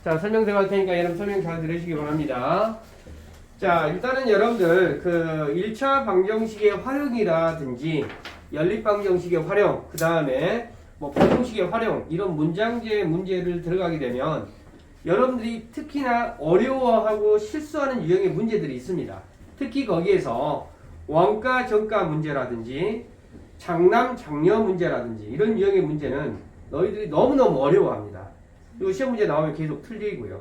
자, 설명 들어갈 테니까 여러분 설명 잘 들으시기 바랍니다. 자, 일단은 여러분들 그 1차 방정식의 활용이라든지 연립 방정식의 활용, 그 다음에 뭐 방정식의 활용 이런 문장제 문제를 들어가게 되면 여러분들이 특히나 어려워하고 실수하는 유형의 문제들이 있습니다. 특히 거기에서 원가 정가 문제라든지 장남 장녀 문제라든지 이런 유형의 문제는 너희들이 너무너무 어려워합니다. 그리고 시험 문제 나오면 계속 틀리고요.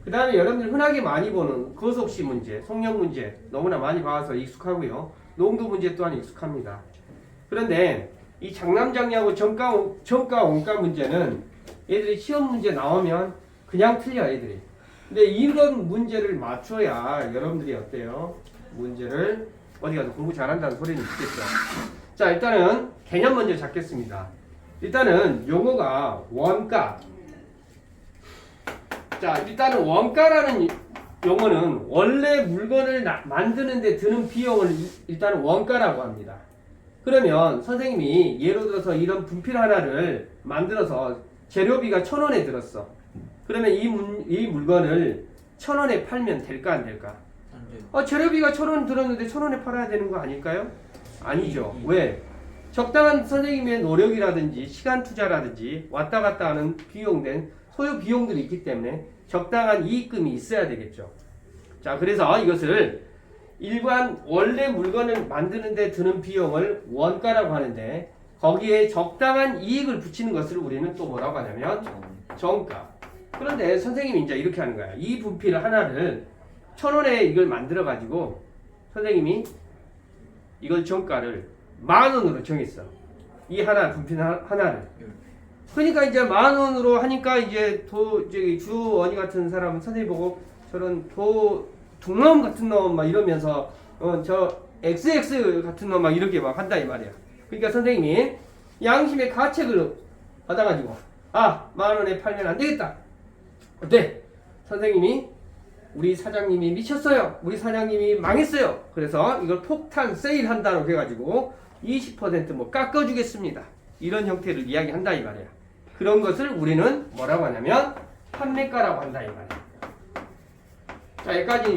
그 다음에 여러분들 흔하게 많이 보는 거속시 문제, 속력 문제 너무나 많이 봐서 익숙하고요. 농도 문제 또한 익숙합니다. 그런데 이 장남 장녀하고 정가 원가 문제는 애들이 시험 문제 나오면 그냥 틀려 애들이. 근데 이런 문제를 맞춰야 여러분들이 어때요? 문제를 어디 가서 공부 잘한다는 소리는 있겠죠. 자, 일단은 개념 먼저 잡겠습니다. 일단은 용어가 원가. 자, 일단은 원가라는 용어는 원래 물건을 만드는 데 드는 비용을 일단은 원가라고 합니다. 그러면 선생님이 예로 들어서 이런 분필 하나를 만들어서 재료비가 1,000원에 들었어. 그러면 이 물건을 1,000원에 팔면 될까 안 될까? 재료비가 1,000원 들었는데 1,000원에 팔아야 되는 거 아닐까요? 아니죠. 왜? 적당한 선생님의 노력이라든지 시간 투자라든지 왔다 갔다 하는 비용된 소요 비용들이 있기 때문에 적당한 이익금이 있어야 되겠죠. 자, 그래서 이것을 일반 원래 물건을 만드는 데 드는 비용을 원가라고 하는데 거기에 적당한 이익을 붙이는 것을 우리는 또 뭐라고 하냐면 정가. 그런데 선생님이 이제 이렇게 하는 거야. 이 분필 하나를 1,000원에 이걸 만들어 가지고 선생님이 이걸 정가를 10,000원으로 정했어. 이 하나 분필 하나를. 그러니까 이제 10,000원으로 하니까 이제 주원이 같은 사람은 선생님 보고 저런 동놈 같은 놈 막 이러면서 저 XX 같은 놈 막 이렇게 막 한다 이 말이야. 그러니까 선생님이 양심의 가책을 받아가지고 10,000원에 팔면 안 되겠다. 어때? 선생님이 우리 사장님이 미쳤어요. 우리 사장님이 망했어요. 그래서 이걸 폭탄 세일 한다고 해가지고 20% 뭐 깎아주겠습니다. 이런 형태를 이야기한다 이 말이야. 그런 것을 우리는 뭐라고 하냐면 판매가라고 한다 이 말이야. 자, 여기까지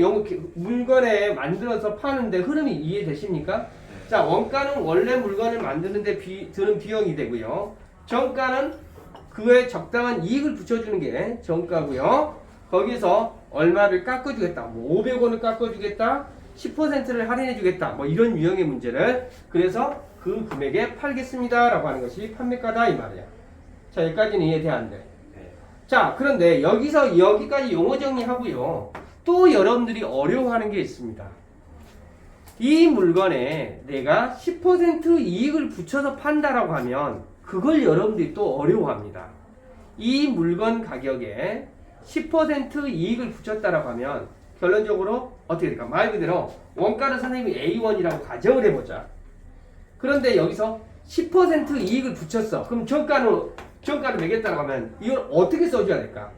물건에 만들어서 파는데 흐름이 이해되십니까? 자, 원가는 원래 물건을 만드는데 드는 비용이 되고요. 정가는 그에 적당한 이익을 붙여주는 게 정가고요. 거기서 얼마를 깎아주겠다. 뭐 500원을 깎아주겠다. 10%를 할인해주겠다. 뭐 이런 유형의 문제를 그래서 그 금액에 팔겠습니다. 라고 하는 것이 판매가다 이 말이야. 자, 여기까지는 이해돼 안 돼? 자, 그런데 여기서 여기까지 용어 정리하고요. 또 여러분들이 어려워하는 게 있습니다. 이 물건에 내가 10% 이익을 붙여서 판다라고 하면 그걸 여러분들이 또 어려워합니다. 이 물건 가격에 10% 이익을 붙였다라고 하면 결론적으로 어떻게 될까? 말 그대로 원가를 선생님이 A1이라고 가정을 해보자. 그런데 여기서 10% 이익을 붙였어. 그럼 정가를 매겼다라고 하면 이걸 어떻게 써줘야 될까?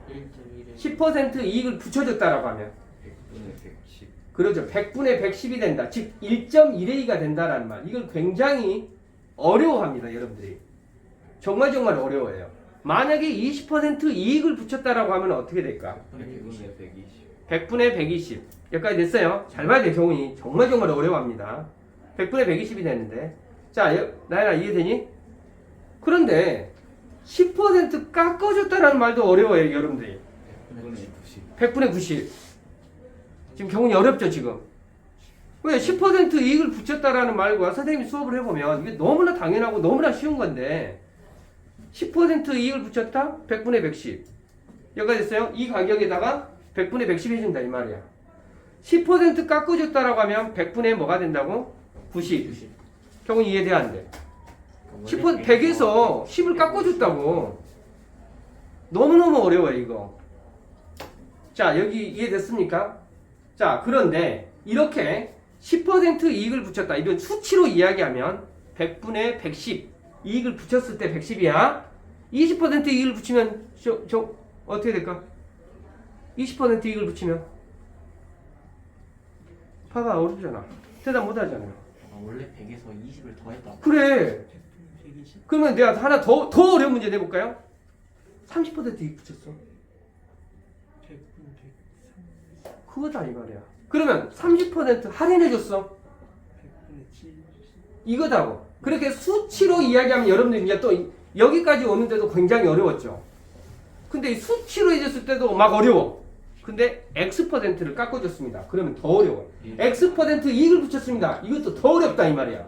10% 이익을 붙여줬다라고 하면 100분의 110. 그렇죠. 100분의 110이 된다. 즉 1.1A가 된다라는 말. 이걸 굉장히 어려워합니다. 여러분들이. 정말 어려워해요. 만약에 20% 이익을 붙였다라고 하면 어떻게 될까? 100분의 120. 100분의 120. 여기까지 됐어요. 잘 봐야 돼. 경훈이. 정말 어려워합니다. 100분의 120이 되는데. 자, 나연아 이해되니? 그런데 10% 깎아줬다라는 말도 어려워요. 여러분들이. 100분의 90. 100분의 90. 지금 경훈이 어렵죠 지금? 왜 10% 이익을 붙였다라는 말과 선생님이 수업을 해보면 이게 너무나 당연하고 너무나 쉬운 건데 10% 이익을 붙였다? 100분의 110. 여기까지 됐어요? 이 가격에다가 100분의 110 해준다 이 말이야. 10% 깎아줬다라고 하면 100분의 뭐가 된다고? 90. 경훈이 이해돼 안 돼? 100에서 10을 깎아줬다고. 너무너무 어려워요 이거. 자, 여기 이해됐습니까? 자, 그런데 이렇게 10% 이익을 붙였다. 이런 수치로 이야기하면 100분의 110 이익을 붙였을 때 110이야. 20% 이익을 붙이면 어떻게 될까? 20% 이익을 붙이면 봐봐 어렵잖아. 대답 못하잖아요. 원래 100에서 20을 더했다. 그래. 120. 그러면 내가 하나 더 어려운 문제 내볼까요? 30% 이익 붙였어. 그거다 이 말이야. 그러면 30% 할인해줬어. 100분의 7. 이거다고. 그렇게 수치로 이야기하면 여러분들 이제 또 여기까지 오는데도 굉장히 어려웠죠. 근데 이 수치로 해줬을 때도 막 어려워. 근데 X%를 깎아줬습니다. 그러면 더 어려워. X% 이익을 붙였습니다. 이것도 더 어렵다 이 말이야.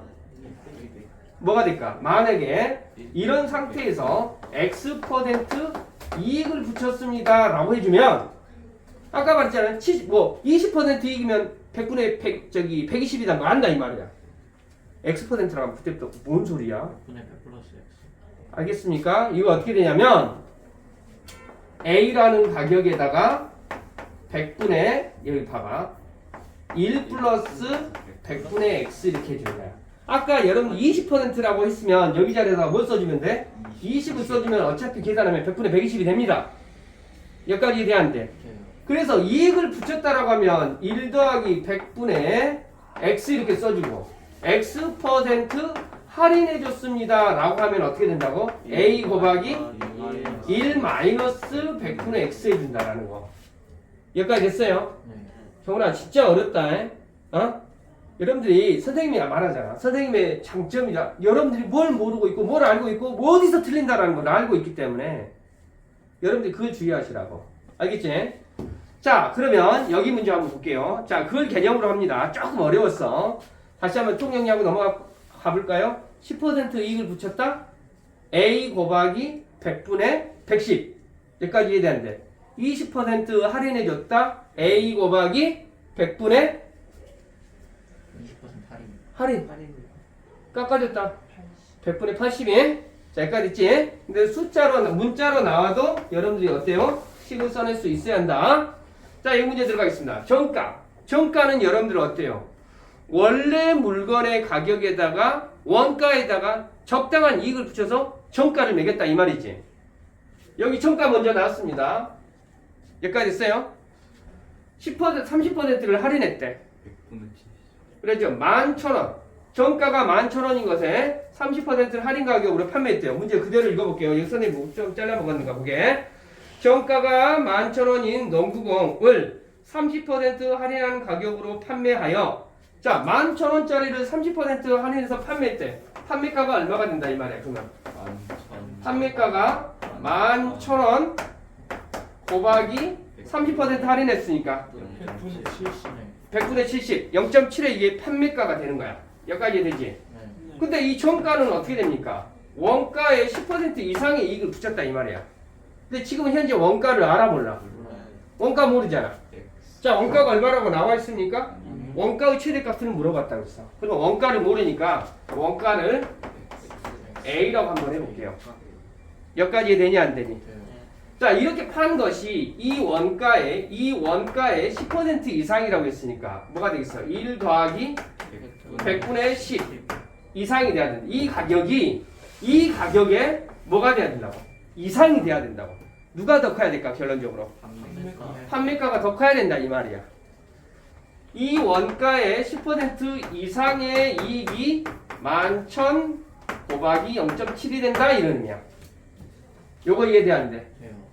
뭐가 될까? 만약에 이런 상태에서 X% 이익을 붙였습니다 라고 해주면 아까 말했잖아요. 20% 이익이면 100분의 100, 120이란 거 안다 이 말이야. X%라고 하면 그때부터 뭔 소리야? 100분의 100 플러스 X. 알겠습니까? 이거 어떻게 되냐면 A라는 가격에다가 100분의 여기 봐봐 1 플러스 100분의 X 이렇게 해주는 거야. 아까 여러분 20%라고 했으면 여기 자리에다가 뭘 써주면 돼? 20을 써주면 어차피 계산하면 100분의 120이 됩니다. 여기까지 이해 안 돼. 그래서 이익을 붙였다라고 하면 1 더하기 100분의 X 이렇게 써주고 X% 할인해줬습니다 라고 하면 어떻게 된다고? A 곱하기 1 마이너스 100분의 X 해준다라는 거. 여기까지 됐어요? 네. 정훈아 진짜 어렵다. 어? 여러분들이 선생님이 말하잖아. 선생님의 장점이라 여러분들이 뭘 모르고 있고 뭘 알고 있고 뭐 어디서 틀린다라는 걸 알고 있기 때문에 여러분들이 그걸 주의하시라고. 알겠지? 자 그러면 여기 문제 한번 볼게요. 자 그걸 개념으로 합니다. 조금 어려웠어. 다시 한번 통영리하고 넘어가 볼까요? 10% 이익을 붙였다. A 곱하기 100분의 110. 여기까지 이해되는데 20% 할인해줬다. A 곱하기 100분의 20% 할인. 할인. 깎아줬다. 100분의 80인. 자, 여기까지 있지? 근데 숫자로, 문자로 나와도 여러분들이 어때요? 식을 써낼 수 있어야 한다. 자, 이 문제 들어가겠습니다. 정가. 정가는 여러분들 어때요? 원래 물건의 가격에다가 원가에다가 적당한 이익을 붙여서 정가를 매겼다 이 말이지. 여기 정가 먼저 나왔습니다. 여기까지 있어요. 10% 30%를 할인했대. 100분의 70. 그렇죠. 11,000원. 정가가 11,000원인 것에 30% 할인 가격으로 판매했대요. 문제 그대로 읽어볼게요. 여기 선생님 좀 잘라먹었는가 보게. 정가가 11,000원인 농구공을 30% 할인한 가격으로 판매하여 자 11,000원짜리를 30% 할인해서 판매했대. 판매가가 얼마가 된다 이 말이야. 그러면 판매가가 11,000원 곱하기 30% 할인했으니까 100분의 70. 100분의 70, 0.7에 이게 판매가가 되는 거야. 여기까지 되지? 네. 근데 이 정가는 어떻게 됩니까? 원가의 10% 이상의 이익을 붙였다 이 말이야. 근데 지금 현재 원가를 알아 몰라? 원가 모르잖아. 자, 원가가 얼마라고 나와 있습니까? 원가의 최대값을 물어봤다고 했어. 그럼 원가를 모르니까 원가를 A라고 한번 해볼게요. 여기까지 되냐 안 되니? 자, 이렇게 판 것이 이 원가의 10% 이상이라고 했으니까 뭐가 되겠어? 1 더하기 100분의 10 이상이 돼야 된다. 이 가격에 뭐가 돼야 된다고? 이상이 돼야 된다고. 누가 더 커야 될까? 결론적으로 판매가가 더 커야 된다 이 말이야. 이 원가의 10% 이상의 이익이 11,000 곱하기 0.7이 된다 이런 의미야. 요거 이해돼 안 돼?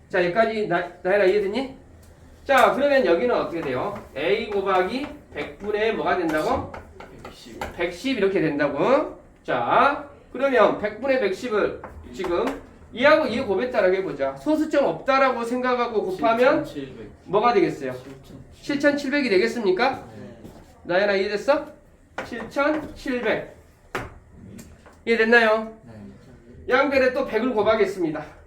자 여기까지 나혜라 이해됐니? 자 그러면 여기는 어떻게 돼요? A 곱하기 100분의 뭐가 된다고? 110 이렇게 된다고. 자 그러면 100분의 110을 지금 이하고 이에 곱했다라고 해보자. 소수점 없다라고 생각하고 곱하면 뭐가 되겠어요? 7,700이 되겠습니까? 나혜라 이해됐어? 7,700 이해됐나요? 양변에 또 100을 곱하겠습니다.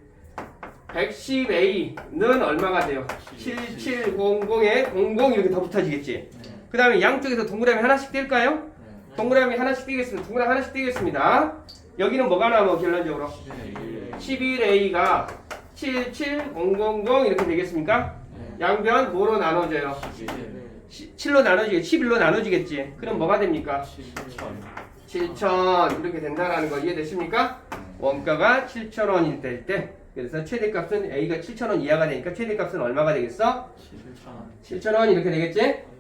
110A는 얼마가 돼요? 7700에 00 이렇게 더 붙어지겠지. 그 다음에 양쪽에서 동그라미 하나씩 뗄까요? 동그라미 하나씩 떼겠습니다. 동그라미 하나씩 떼겠습니다. 여기는 뭐가 나와 결론적으로? 11A가 77000 이렇게 되겠습니까? 양변 뭐로 나눠져요? 7로 나눠지겠지. 11로 나눠지겠지. 그럼 뭐가 됩니까? 7,000 이렇게 된다라는 거 이해되십니까? 원가가 7,000원이 될 때 그래서 최대값은 A가 7,000원 이하가 되니까 최대값은 얼마가 되겠어? 7,000원 이렇게 되겠지?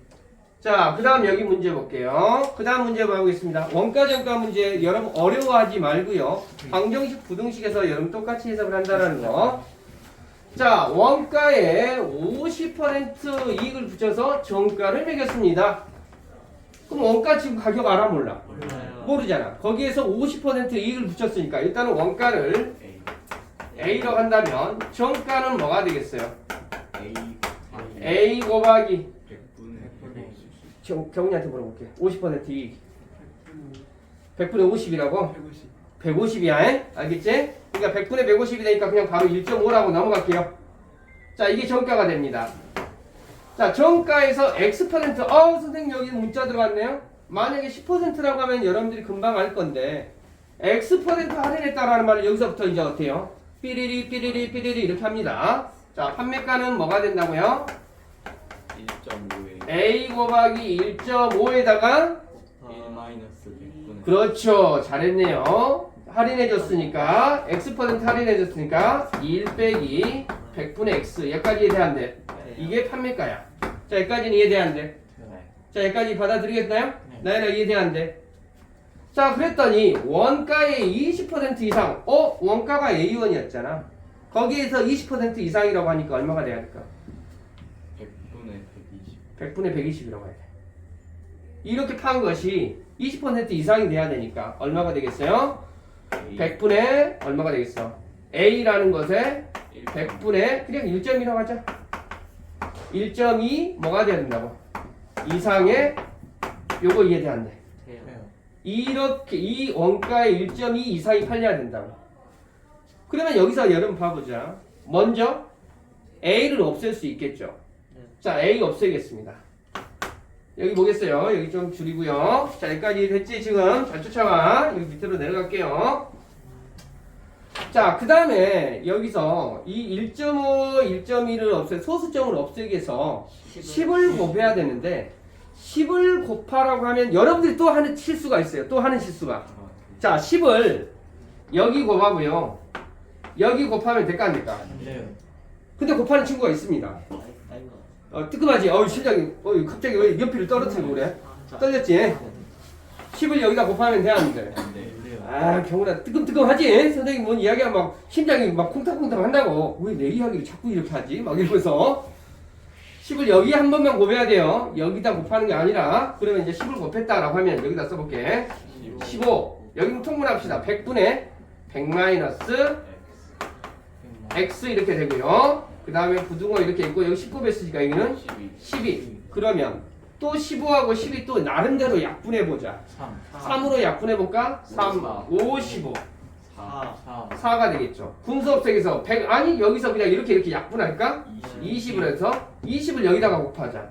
자, 그 다음 여기 문제 볼게요. 그 다음 문제 보겠습니다. 원가 정가 문제 여러분 어려워하지 말고요. 방정식 부등식에서 여러분 똑같이 해석을 한다는 거. 자, 원가에 50% 이익을 붙여서 정가를 매겼습니다. 그럼 원가 지금 가격 알아 몰라? 몰라요. 모르잖아. 거기에서 50% 이익을 붙였으니까 일단은 원가를 A A로 간다면 정가는 뭐가 되겠어요? A A 곱하기 100분의 경훈이한테 물어볼게. 50% 이익. 100분의 50이라고? 150. 150이야. 알겠지? 그러니까 100분의 150이 되니까 그냥 바로 1.5라고 넘어갈게요. 자, 이게 정가가 됩니다. 자, 정가에서 X%. 선생님 여기 문자 들어왔네요. 만약에 10%라고 하면 여러분들이 금방 알 건데 X% 할인했다라는 말을 여기서부터 이제 어때요? 삐리리 삐리리 삐리리 이렇게 합니다. 자, 판매가는 뭐가 된다고요? 1.5에 A 곱하기 1.5에다가 1 마이너스 100분의 그렇죠. 잘했네요. 할인해줬으니까 X% 할인해줬으니까 1 빼기 100분의 X 여기까지 이해돼 안 돼? 이게 판매가야. 자, 여기까지는 이해돼 안 돼? 자, 여기까지 받아들이겠나요? 네. 나연아 이해돼 안 돼? 자, 그랬더니 원가의 20% 이상 원가가 A1이었잖아. 거기에서 20% 이상이라고 하니까 얼마가 돼야 될까? 100분의 120 100분의 120이라고 해야 돼. 이렇게 판 것이 20% 이상이 돼야 되니까 얼마가 되겠어요? 100분의 얼마가 되겠어? A라는 것에 100분의 그냥 1.2라고 하자. 1.2 뭐가 돼야 된다고? 이상의 요거 이해돼 안 돼? 돼요. 이렇게 이 원가의 1.2 이상이 팔려야 된다고. 그러면 여기서 여러분 봐보자. 먼저 A를 없앨 수 있겠죠. 네. 자, A 없애겠습니다. 여기 보겠어요. 여기 좀 줄이고요. 자, 여기까지 됐지 지금? 잘 쫓아와. 여기 밑으로 내려갈게요. 자, 그 다음에 여기서 이 1.5, 1.2를 소수점을 없애기 위해서 10을 곱해야 되는데 10을 곱하라고 하면 여러분들이 또 하는 실수가 있어요. 또 하는 실수가. 자, 10을 여기 곱하고요. 여기 곱하면 될까 안 될까? 안 돼요. 근데 곱하는 친구가 있습니다. 아이고. 뜨끔하지? 심장이 갑자기 왜 연필을 떨어뜨리고 그래? 떨렸지? 10을 여기다 곱하면 돼 안 돼? 안돼 돼요. 아, 경훈아 뜨끔뜨끔하지? 선생님 뭔 이야기야 막 심장이 막 콩닥콩닥 한다고. 왜 내 이야기를 자꾸 이렇게 하지? 막 이러면서 10을 여기 한 번만 곱해야 돼요. 여기다 곱하는 게 아니라. 그러면 이제 10을 곱했다라고 하면 여기다 써볼게. 15 여기 통분합시다. 100분의 100 마이너스 X 이렇게 되고요. 그 다음에 부등호 이렇게 있고 여기 19배수니까 여기는 12. 그러면 또 15하고 12 또 나름대로 약분해보자. 3. 3으로 약분해볼까? 3, 5, 15. 4. 4가 되겠죠. 분수업색에서 100, 아니 여기서 그냥 이렇게 약분할까? 20을 해서 20을 여기다가 곱하자.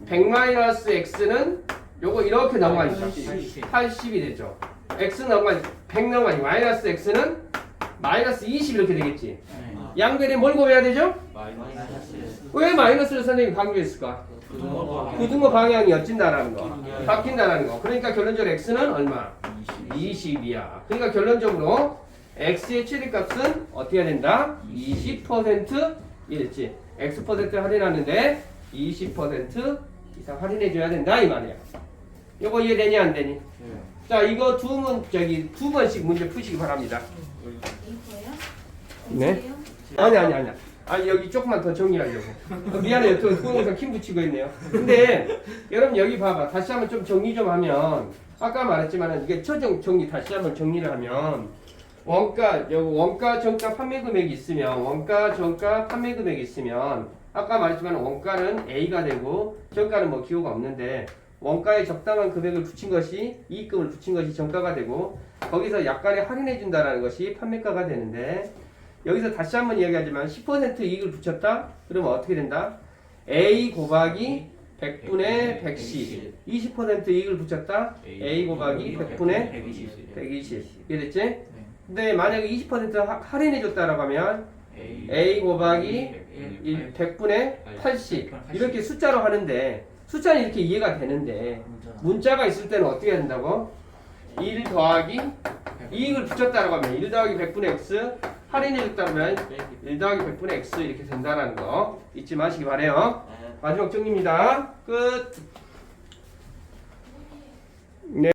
100 마이너스 X는 요거 이렇게 넘어가니까 80이 되죠. X 넘어가니 100 넘어가니 마이너스 X는 마이너스 20 이렇게 되겠지. 양변에 뭘 곱해야 되죠? 마이너스 왜 마이너스를 선생님이 강조했을까? 부등호 방향이 엿진다라는 거, 바뀐다라는 거. 그러니까 결론적으로 X는 얼마? 20이야. 그러니까 결론적으로 X의 최대값은 어떻게 해야 된다? 20% 이랬지. X% 할인하는데 20% 이상 할인해줘야 된다 이 말이야. 이거 이해되니 안 되니? 자, 이거 두 번씩 문제 푸시기 바랍니다. 이거요? 네. 아니. 아, 여기 조금만 더 정리하려고. 미안해요. 또 동영상 킴 붙이고 있네요. 근데 여러분 여기 봐봐. 다시 한번 좀 정리 좀 하면 아까 말했지만 이게 정리 다시 한번 정리를 하면 원가, 정가, 판매 금액이 있으면 원가, 정가, 판매 금액이 있으면 아까 말했지만 원가는 A가 되고 정가는 뭐 기호가 없는데 원가에 적당한 금액을 붙인 것이 이익금을 붙인 것이 정가가 되고 거기서 약간의 할인해 준다라는 것이 판매가가 되는데 여기서 다시 한번 이야기하지만 10% 이익을 붙였다? 그러면 어떻게 된다? A 곱하기 100분의 110 20% 이익을 붙였다? A 곱하기 100분의 120 이해됐지? 근데 만약에 20% 할인해 줬다라고 하면 A 곱하기 100분의 80 이렇게 숫자로 하는데 숫자는 이렇게 이해가 되는데 문자가 있을 때는 어떻게 해야 된다고? 1 더하기 이익을 붙였다라고 하면 1 더하기 100분의 X 할인해 줬다면 1 더하기 100분의 X 이렇게 된다는 거 잊지 마시기 바래요. 마지막 정리입니다. 끝. 네.